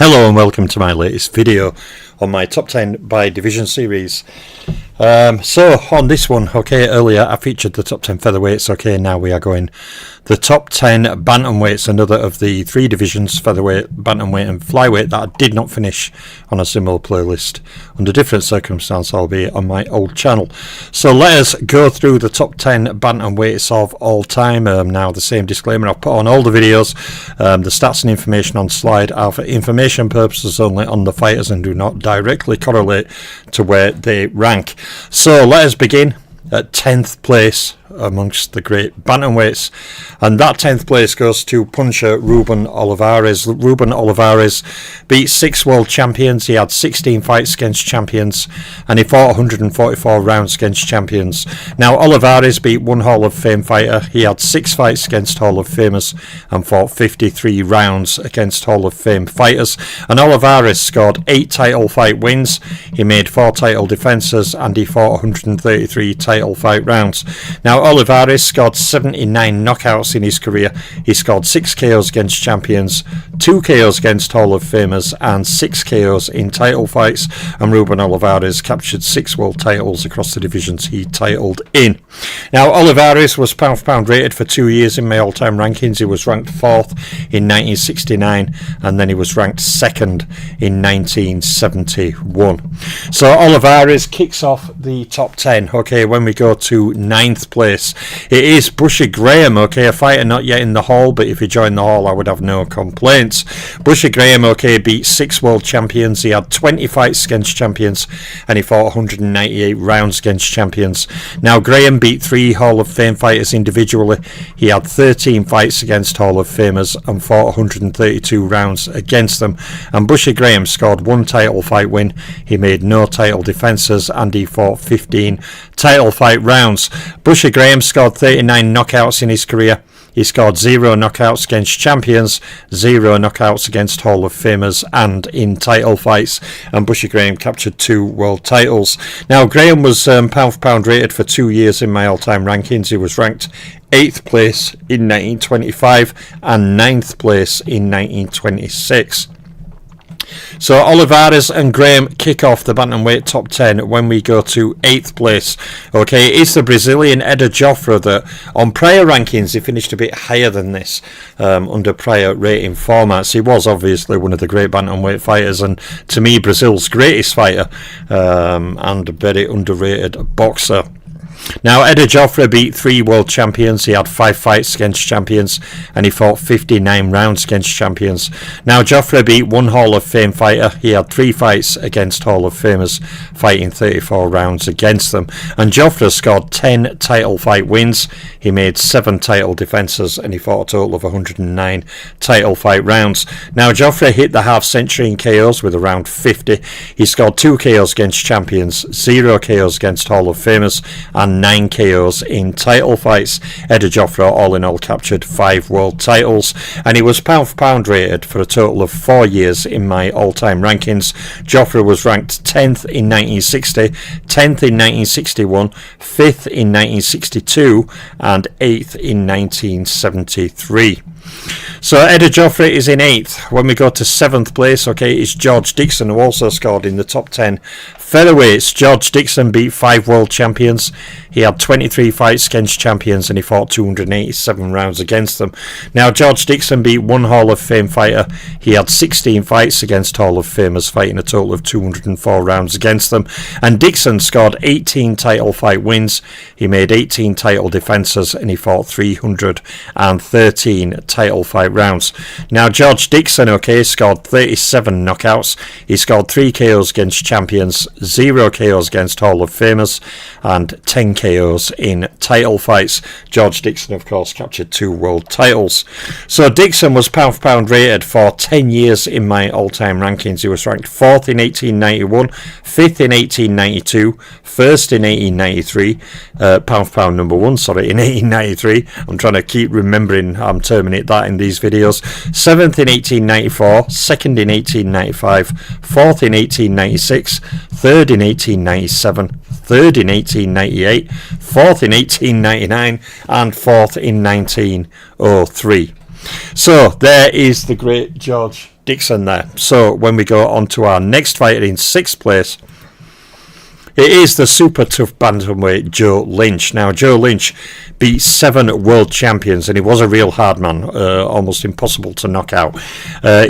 Hello and welcome to my latest video on my top 10 by division series. So on this one, earlier I featured the top 10 featherweights. Now we are going the top 10 bantamweights, another of the three divisions, featherweight, bantamweight and flyweight, that I did not finish on a similar playlist under different circumstances, albeit on my old channel. So let us go through the top 10 bantamweights of all time. Now the same disclaimer I've put on all the videos. The stats and information on slide are for information purposes only on the fighters and do not directly correlate to where they rank. So let us begin at 10th place amongst the great bantamweights, and that 10th place goes to puncher Ruben Olivares. Ruben Olivares beat 6 world champions. He had 16 fights against champions and he fought 144 rounds against champions. Now Olivares beat one Hall of Fame fighter. He had 6 fights against Hall of Famers and fought 53 rounds against Hall of Fame fighters. And Olivares scored 8 title fight wins. He made 4 title defences and he fought 133 title fight rounds. Now Olivares scored 79 knockouts in his career. He scored 6 KOs against champions, 2 KOs against Hall of Famers and 6 KOs in title fights. And Ruben Olivares captured 6 world titles across the divisions he titled in. Now Olivares was pound for pound rated for 2 years in my all-time rankings. He was ranked 4th in 1969 and then he was ranked 2nd in 1971. So Olivares kicks off the top 10. When we go to 9th place, it is Bushy Graham, a fighter not yet in the hall, but if he joined the hall I would have no complaints. Bushy Graham, beat 6 world champions. He had 20 fights against champions and he fought 198 rounds against champions. Now Graham beat 3 Hall of Fame fighters individually. He had 13 fights against Hall of Famers and fought 132 rounds against them. And Bushy Graham scored 1 title fight win. He made no title defences and he fought 15 title fight rounds. Bushy Graham scored 39 knockouts in his career. He scored 0 knockouts against champions, 0 knockouts against Hall of Famers and in title fights. And Bushy Graham captured 2 world titles. Now Graham was pound for pound rated for 2 years in my all-time rankings. He was ranked 8th place in 1925 and 9th place in 1926. So Olivares and Graham kick off the bantamweight top 10 when we go to 8th place. It's the Brazilian Eder Joffre that on prior rankings he finished a bit higher than this under prior rating formats. He was obviously one of the great bantamweight fighters and to me Brazil's greatest fighter and a very underrated boxer. Now Eder Joffre beat 3 world champions. He had 5 fights against champions and he fought 59 rounds against champions. Now Joffre beat 1 Hall of Fame fighter. He had 3 fights against Hall of Famers, fighting 34 rounds against them. And Joffre scored 10 title fight wins. He made 7 title defences and he fought a total of 109 title fight rounds. Now Joffre hit the half century in KOs with around 50. He scored 2 KOs against champions, 0 KOs against Hall of Famers and 9 KOs in title fights. Eder Joffre all in all captured 5 world titles and he was pound for pound rated for a total of 4 years in my all-time rankings. Joffre was ranked 10th in 1960, 10th in 1961, 5th in 1962 and 8th in 1973. So Eder Joffre is in 8th. When we go to 7th place, is George Dixon, who also scored in the top 10 featherweights. George Dixon beat 5 world champions. He had 23 fights against champions and he fought 287 rounds against them. Now George Dixon beat 1 Hall of Fame fighter. He had 16 fights against Hall of Famers, fighting a total of 204 rounds against them. And Dixon scored 18 title fight wins. He made 18 title defences and he fought 313 title fight rounds. Now George Dixon scored 37 knockouts. He scored 3 KOs against champions, 0 KOs against Hall of Famers and 10 KOs in title fights. George Dixon of course captured 2 world titles. So Dixon was pound for pound rated for 10 years in my all-time rankings. He was ranked 4th in 1891, 5th in 1892, 1st in 1893, pound for pound number 1 in 1893. I'm trying to keep remembering I'm terminate that in these videos. 7th in 1894, 2nd in 1895, 4th in 1896, 3rd in 1897, 3rd in 1898, 4th in 1899 and 4th in 1903. So there is the great George Dixon there. So when we go on to our next fighter in 6th place, it is the super tough bantamweight Joe Lynch. Now, Joe Lynch beat 7 world champions, and he was a real hard man, almost impossible to knock out.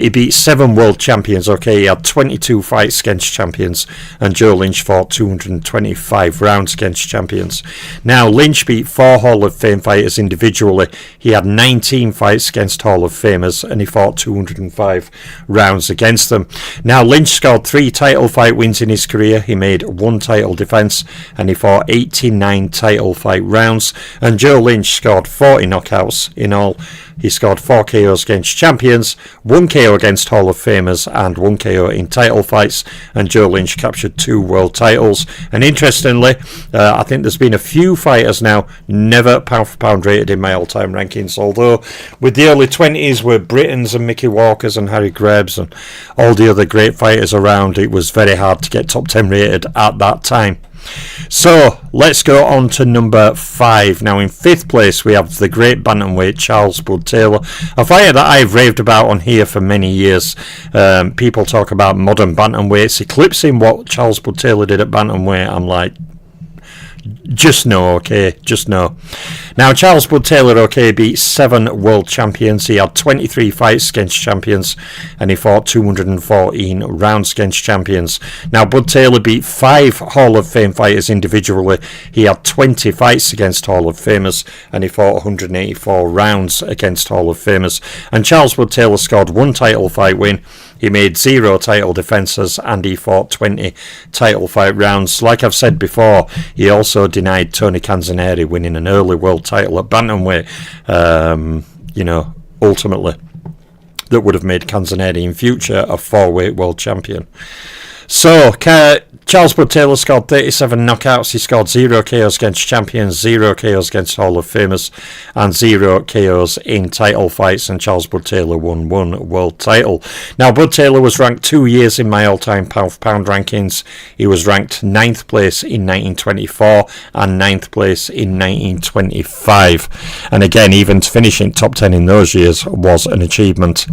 He beat 7 world champions, okay, he had 22 fights against champions, and Joe Lynch fought 225 rounds against champions. Now, Lynch beat 4 Hall of Fame fighters individually. He had 19 fights against Hall of Famers, and he fought 205 rounds against them. Now, Lynch scored 3 title fight wins in his career. He made 1 title defense, and he fought 89 title fight rounds, and Joe Lynch scored 40 knockouts in all. He scored 4 KOs against champions, 1 KO against Hall of Famers, and 1 KO in title fights, and Joe Lynch captured 2 world titles. And interestingly, I think there's been a few fighters now never pound for pound rated in my all-time rankings, although with the early 20s were Britons and Mickey Walkers and Harry Grebs and all the other great fighters around, it was very hard to get top 10 rated at that time. So let's go on to number 5. Now in 5th place we have the great bantamweight Charles Bud Taylor, a fighter that I've raved about on here for many years. People talk about modern bantamweights eclipsing what Charles Bud Taylor did at bantamweight. I'm like, just no, okay, just no. Now, Charles Bud Taylor, okay, beat 7 world champions. He had 23 fights against champions, and he fought 214 rounds against champions. Now, Bud Taylor beat 5 Hall of Fame fighters individually. He had 20 fights against Hall of Famers, and he fought 184 rounds against Hall of Famers. And Charles Bud Taylor scored 1 title fight win. He made 0 title defences, and he fought 20 title fight rounds. Like I've said before, he also denied Tony Canzoneri winning an early world title at bantamweight. Ultimately, that would have made Canzoneri in future a 4-weight world champion. So, Charles Bud Taylor scored 37 knockouts. He scored 0 KOs against champions, 0 KOs against Hall of Famers, and 0 KOs in title fights, and Charles Bud Taylor won 1 world title. Now, Bud Taylor was ranked 2 years in my all-time pound-for-pound rankings. He was ranked 9th place in 1924 and 9th place in 1925. And again, even to finish in top 10 in those years was an achievement.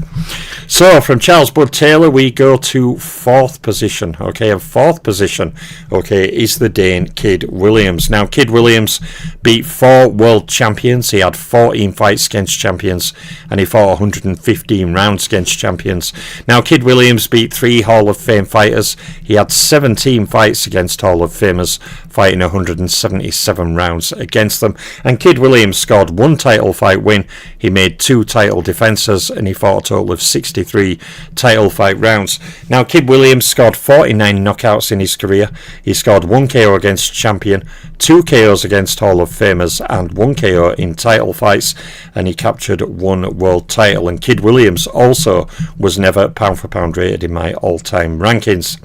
So, from Charles Bud Taylor, we go to 4th position. Okay, and 4th position, okay, is the Dane Kid Williams. Now, Kid Williams beat 4 world champions. He had 14 fights against champions, and he fought 115 rounds against champions. Now, Kid Williams beat 3 Hall of Fame fighters. He had 17 fights against Hall of Famers, fighting 177 rounds against them. And Kid Williams scored 1 title fight win. He made 2 title defences, and he fought a total of 63 title fight rounds. Now, Kid Williams scored 49 knockouts in his career. He scored 1 KO against champion, 2 KOs against Hall of Famers, and 1 KO in title fights, and he captured 1 world title. And Kid Williams also was never pound for pound rated in my all-time rankings.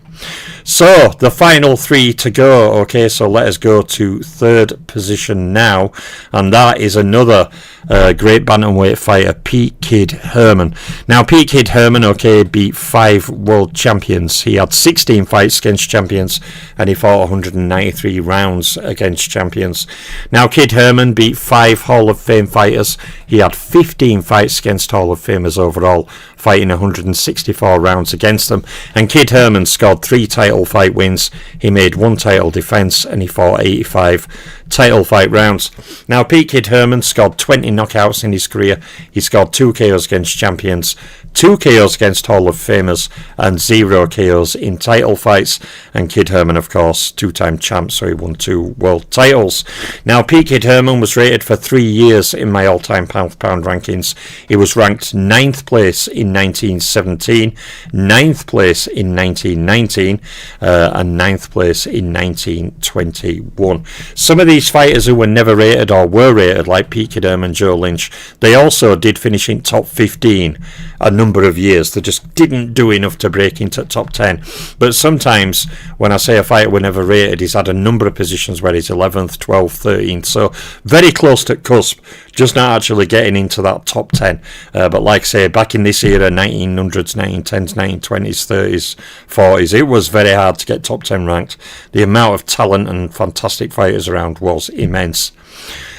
So, the final 3 to go. Okay, so let us go to 3rd position now, and that is another great bantamweight fighter, Pete Kid Herman. Now, Pete Kid Herman, okay, beat 5 world champions. He had 16 fights against champions, and he fought 193 rounds against champions. Now, Kid Herman beat 5 Hall of Fame fighters. He had 15 fights against Hall of Famers overall, fighting 164 rounds against them. And Kid Herman scored 3 title fight wins. He made 1 title defence, and he fought 85 title fight rounds. Now, Pete Kid Herman scored 20 knockouts in his career. He scored 2 KOs against champions, 2 KOs against Hall of Famers, and 0 KOs in title fights. And Kid Herman, of course, 2-time champ, so he won 2 world titles. Now, Pete Kid Herman was rated for 3 years in my all-time pound-for-pound rankings. He was ranked 9th place in 1917, 9th place in 1919, and 9th place in 1921. Some of these fighters who were never rated or were rated, like Pete Kid Herman, Joe Lynch, they also did finish in top 15 a number of years. They just didn't do enough to break into top 10. But sometimes when I say a fighter were never rated, he's had a number of positions where he's 11th, 12th, 13th, so very close to cusp, just not actually getting into that top 10. But like I say, back in this era, 1900s, 1910s, 1920s, 30s, 40s, it was very hard to get top 10 ranked. The amount of talent and fantastic fighters around was immense.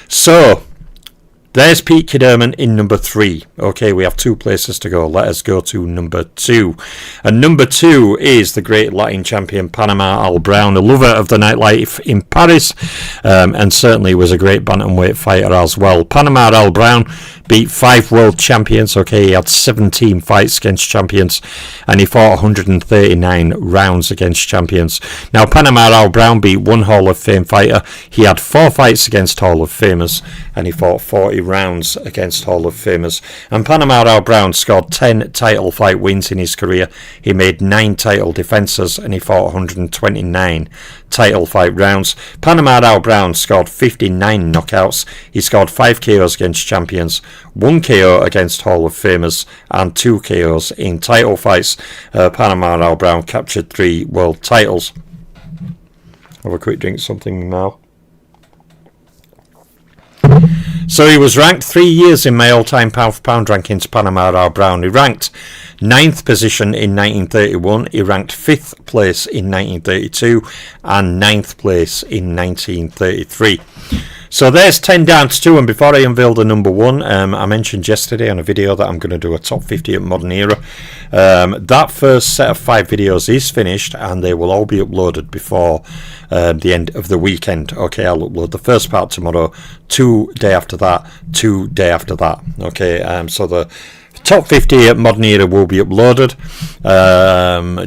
So, There's Pete Kidderman in number 3. Okay, we have 2 places to go. Let us go to number 2. And number 2 is the great Latin champion Panama Al Brown, a lover of the nightlife in Paris, and certainly was a great bantamweight fighter as well. Panama Al Brown beat 5 world champions. Okay, he had 17 fights against champions, and he fought 139 rounds against champions. Now, Panama Al Brown beat 1 Hall of Fame fighter. He had 4 fights against Hall of Famers, and he fought 40 rounds against Hall of Famers. And Panama Al Brown scored 10 title fight wins in his career. He made 9 title defences, and he fought 129 title fight rounds. Panama Al Brown scored 59 knockouts. He scored 5 KOs against champions, 1 KO against Hall of Famers, and 2 KOs in title fights. Panama Al Brown captured 3 world titles. Have a quick drink of something now. So he was ranked 3 years in my all-time pound-for-pound rankings, Panama Al Brown. He ranked 9th position in 1931, he ranked 5th place in 1932, and 9th place in 1933. So there's 10 down to 2, and before I unveil the number 1, I mentioned yesterday on a video that I'm going to do a top 50 at Modern Era. That first set of 5 videos is finished, and they will all be uploaded before the end of the weekend. Okay, I'll upload the first part tomorrow, 2 day after that, 2 day after that. Okay, so the top 50 at Modern Era will be uploaded.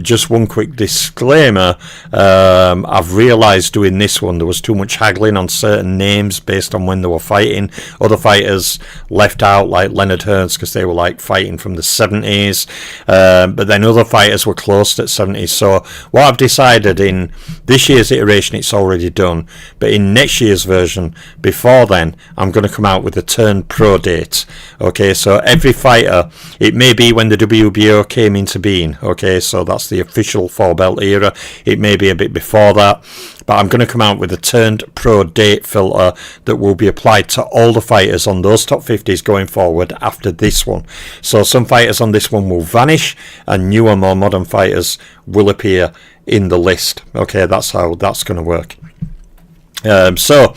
Just one quick disclaimer, I've realised doing this one there was too much haggling on certain names based on when they were fighting. Other fighters left out, like Leonard Hearns, because they were like fighting from the 70s, but then other fighters were close at 70s. So what I've decided, in this year's iteration it's already done, but in next year's version, before then, I'm going to come out with a turn pro date. Okay, so every fighter, it may be when the WBO came into being. Okay, so that's the official 4-belt era. It may be a bit before that, but I'm going to come out with a turned pro date filter that will be applied to all the fighters on those top 50s going forward after this one. So some fighters on this one will vanish, and newer, more modern fighters will appear in the list. Okay, that's how that's going to work. So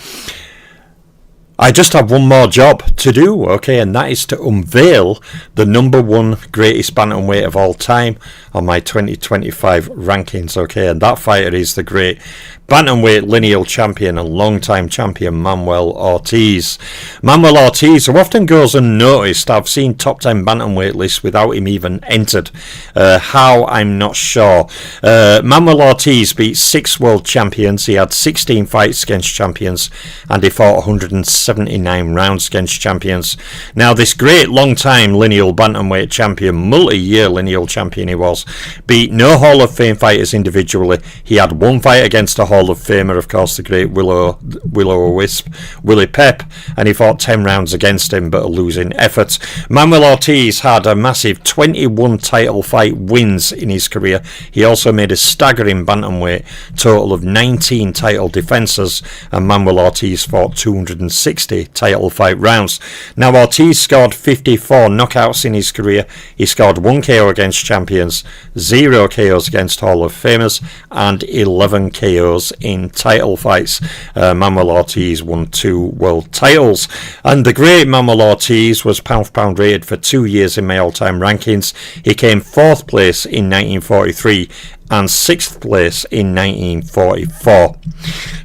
I just have one more job to do, okay, and that is to unveil the number 1 greatest bantamweight of all time on my 2025 rankings, okay, and that fighter is the great bantamweight lineal champion and long-time champion Manuel Ortiz. Manuel Ortiz, who often goes unnoticed. I've seen top 10 bantamweight lists without him even entered. How, I'm not sure. Manuel Ortiz beat 6 world champions. He had 16 fights against champions, and he fought 179 rounds against champions. Now, this great long-time lineal bantamweight champion, multi-year lineal champion he was, beat no Hall of Fame fighters individually. He had 1 fight against a Hall of Famer, of course, the great Will-O-Wisp, Willie Pep, and he fought 10 rounds against him, but a losing effort. Manuel Ortiz had a massive 21 title fight wins in his career. He also made a staggering bantamweight total of 19 title defences, and Manuel Ortiz fought 260 title fight rounds. Now, Ortiz scored 54 knockouts in his career. He scored 1 KO against champions, 0 KOs against Hall of Famers, and 11 KOs in title fights. Manuel Ortiz won 2 world titles, and the great Manuel Ortiz was pound for pound rated for 2 years in my all-time rankings. He came 4th place in 1943 and 6th place in 1944.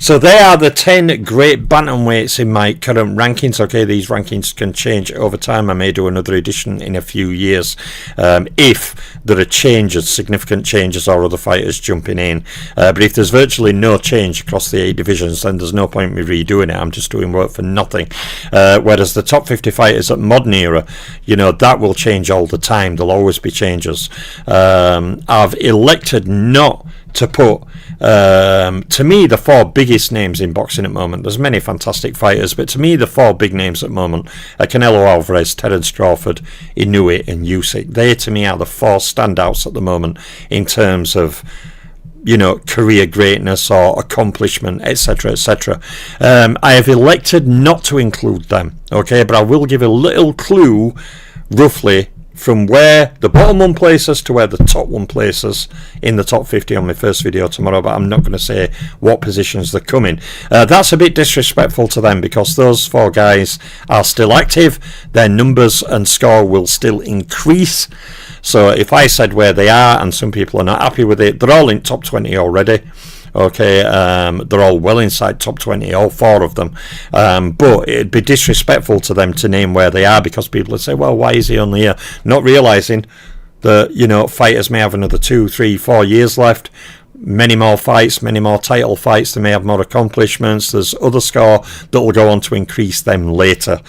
So there are the 10 great bantamweights in my current rankings. Okay, these rankings can change over time. I may do another edition in a few years if there are changes, significant changes, or other fighters jumping in. But if there's virtually no change across the 8 divisions, then there's no point in me redoing it. I'm just doing work for nothing. Whereas the top 50 fighters at Modern Era, you know, that will change all the time. There'll always be changes. I've elected not to put, to me, the 4 biggest names in boxing at the moment. There's many fantastic fighters, but to me, the 4 big names at the moment are Canelo Alvarez, Terence Crawford, Inoue, and Usyk. They, to me, are the 4 standouts at the moment in terms of, you know, career greatness or accomplishment, etc., etc. I have elected not to include them, okay, but I will give a little clue, roughly, from where the bottom one places to where the top one places in the top 50 on my first video tomorrow, but I'm not going to say what positions they're coming. That's a bit disrespectful to them, because those 4 guys are still active. Their numbers and score will still increase. So if I said where they are and some people are not happy with it, they're all in top 20 already. Okay, they're all well inside top 20, all 4 of them. But it'd be disrespectful to them to name where they are, because people would say, well, why is he only here? Not realising that, you know, fighters may have another 2, 3, 4 years left. Many more fights, many more title fights. They may have more accomplishments. There's other score that will go on to increase them later.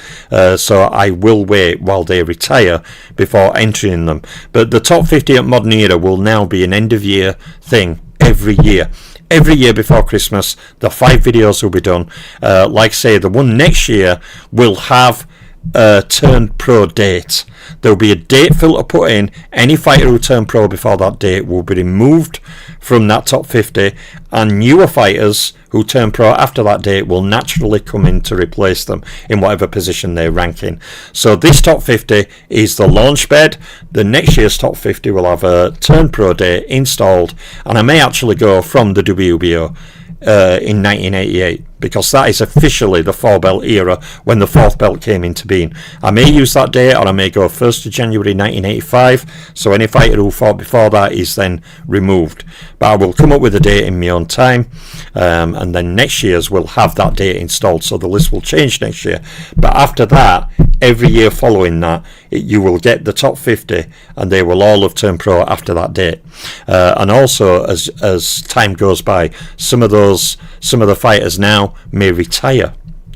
So I will wait while they retire before entering them. But the top 50 at Modern Era will now be an end of year thing every year. Every year before Christmas, the 5 videos will be done. Like I say, the one next year will have a turned pro date. There will be a date filter put in. Any fighter who turned pro before that date will be removed from that top 50, and newer fighters who turn pro after that date will naturally come in to replace them in whatever position they're ranking. So this top 50 is the launch bed. The next year's top 50 will have a turn pro date installed, and I may actually go from the WBO in 1988, because that is officially the 4-belt era when the 4th belt came into being. I may use that date, or I may go 1st of January 1985, so any fighter who fought before that is then removed. But I will come up with a date in my own time, and then next year's will have that date installed, so the list will change next year. But after that, every year following that, you will get the top 50, and they will all have turned pro after that date. And also, as time goes by, some of the fighters now may retire.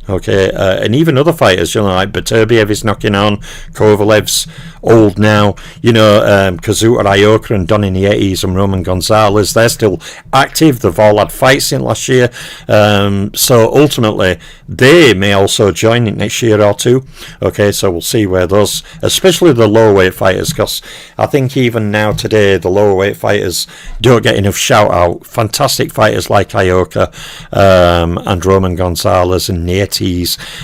Okay, and even other fighters, you know, like Beterbiev is knocking on, Kovalev's old now, you know, Kazuta Ioka and Donny Nietes and Roman Gonzalez, they're still active. They've all had fights in last year. So ultimately, they may also join it next year or two. Okay, so we'll see where those, especially the lower weight fighters, because I think even now today, the lower weight fighters don't get enough shout out. Fantastic fighters like Ioka and Roman Gonzalez and Nietes,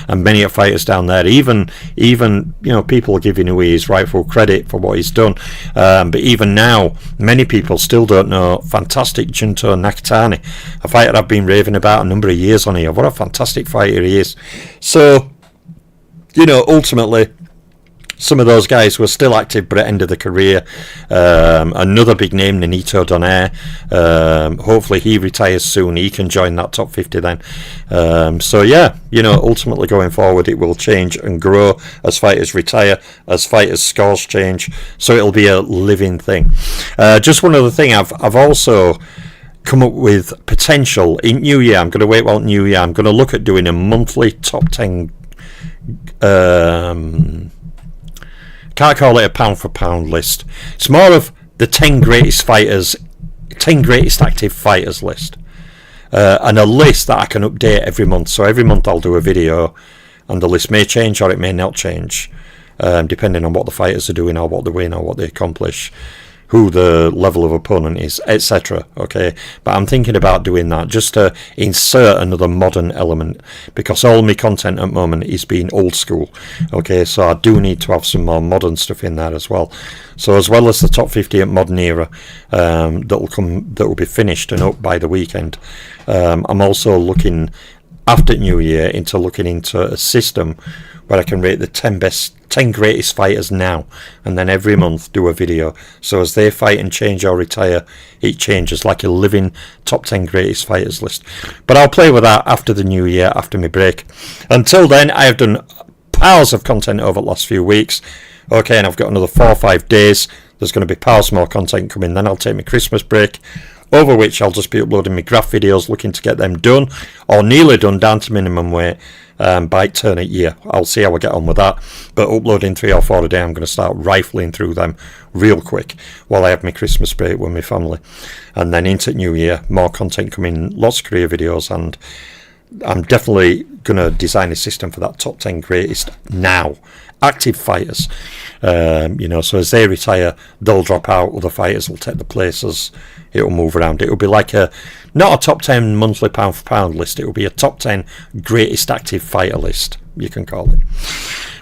and many fighters down there, even you know, people giving away his rightful credit for what he's done, but even now many people still don't know fantastic Junto Nakatani, a fighter I've been raving about a number of years on here. What a fantastic fighter he is. So, you know, ultimately some of those guys were still active but at end of the career. Another big name, Nonito Donaire, hopefully he retires soon. He can join that top 50 then. So yeah, you know, ultimately going forward it will change and grow as fighters retire, as fighters' scores change, so it'll be a living thing. Just one other thing, I've also come up with potential in New Year. I'm going to wait while New Year. I'm going to look at doing a monthly top 10 can't call it a pound for pound list. It's more of the 10 greatest fighters, 10 greatest active fighters list, and a list that I can update every month. So every month I'll do a video, and the list may change or it may not change, depending on what the fighters are doing or what they win or what they accomplish, who the level of opponent is, etc. Okay, but I'm thinking about doing that just to insert another modern element, because all my content at the moment is being old school. Okay, so I do need to have some more modern stuff in there as well. So as well as the top 50 at Modern Era that will be finished and up by the weekend, I'm also looking after New Year into looking into a system where I can rate the 10 greatest fighters now, and then every month do a video. So as they fight and change or retire, it changes like a living top 10 greatest fighters list. But I'll play with that after the New Year, after my break. Until then, I have done piles of content over the last few weeks. Okay, and I've got another 4 or 5 days. There's going to be piles more content coming. Then I'll take my Christmas break, over which I'll just be uploading my graph videos, looking to get them done or nearly done down to minimum weight by turn of year. I'll see how I get on with that, but uploading 3 or 4 a day, I'm going to start rifling through them real quick while I have my Christmas break with my family, and then into New Year, more content coming, lots of career videos, and I'm definitely going to design a system for that top 10 greatest now active fighters. You know, so as they retire, they'll drop out, other fighters will take the places, it'll move around. It'll be like not a top 10 monthly pound for pound list, it'll be a top 10 greatest active fighter list, you can call it.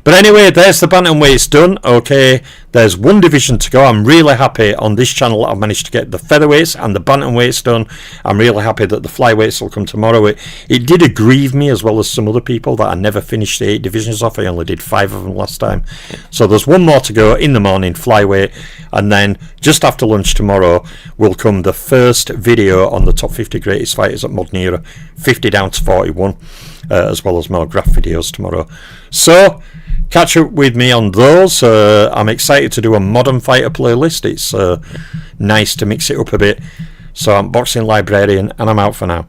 But anyway, there's the bantamweights done. Okay, there's one division to go. I'm really happy on this channel I've managed to get the featherweights and the bantamweights done. I'm really happy that the flyweights will come tomorrow. It did aggrieve me, as well as some other people, that I never finished the 8 divisions off. I only did 5 of them last time. So there's one more to go in the morning, flyweight, and then just after lunch tomorrow will come the first video on the top 50 greatest fighters at Modern Era, 50 down to 41, as well as more graph videos tomorrow. So catch up with me on those. I'm excited to do a modern fighter playlist. It's nice to mix it up a bit. So I'm Boxing Librarian, and I'm out for now.